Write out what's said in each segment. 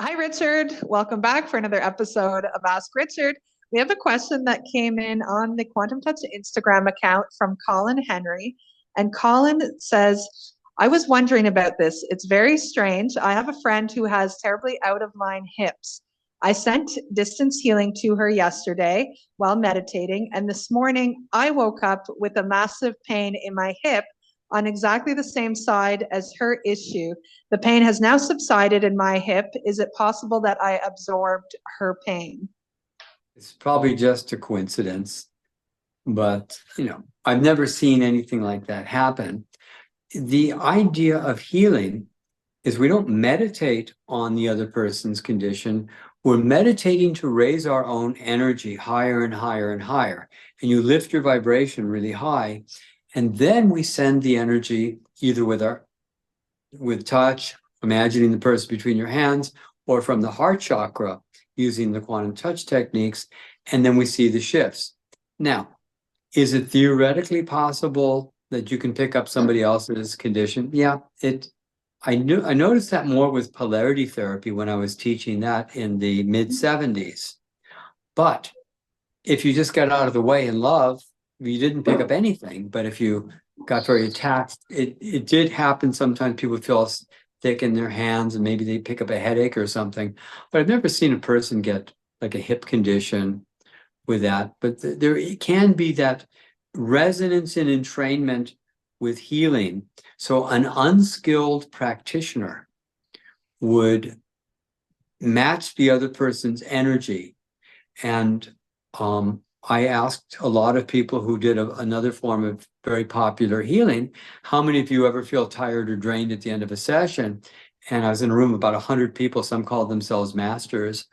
Hi, Richard. Welcome back for another episode of Ask Richard. We have a question that came in on the Quantum Touch Instagram account from Colin Henry. And Colin says, I was wondering about this. It's very strange. I have a friend who has terribly out of line hips. I sent distance healing to her yesterday while meditating. And this morning, I woke up with a massive pain in my hip on exactly the same side as her issue. The pain has now subsided in my hip. Is it possible that I absorbed her pain? It's probably just a coincidence, but I've never seen anything like that happen. The idea of healing is we don't meditate on the other person's condition. We're meditating to raise our own energy higher and higher and higher. And you lift your vibration really high. And then we send the energy either with touch, imagining the person between your hands, or from the heart chakra using the quantum touch techniques, and then we see the shifts. Now, is it theoretically possible that you can pick up somebody else's condition? Yeah, I noticed that more with polarity therapy when I was teaching that in the mid-70s. But if you just got out of the way in love, you didn't pick up anything. But if you got very attached, it did happen. Sometimes people feel thick in their hands and maybe they pick up a headache or something. But I've never seen a person get like a hip condition with that. But there can be that resonance and entrainment with healing. So an unskilled practitioner would match the other person's energy. And I asked a lot of people who did another form of very popular healing, how many of you ever feel tired or drained at the end of a session? And I was in a room with about 100 people, some called themselves masters,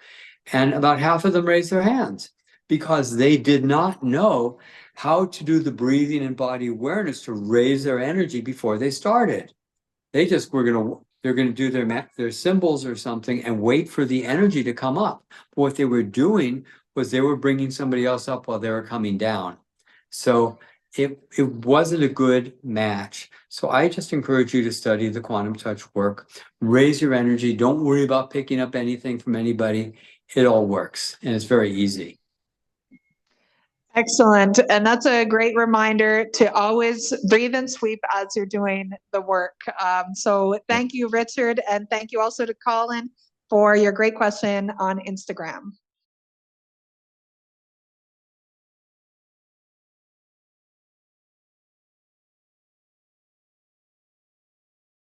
and about half of them raised their hands because they did not know how to do the breathing and body awareness to raise their energy before they started. They just they're going to do their symbols or something and wait for the energy to come up. But what they were doing was they were bringing somebody else up while they were coming down. So it wasn't a good match. So I just encourage you to study the quantum touch work, raise your energy. Don't worry about picking up anything from anybody. It all works and it's very easy. Excellent. And that's a great reminder to always breathe and sweep as you're doing the work. So thank you, Richard. And thank you also to Colin for your great question on Instagram.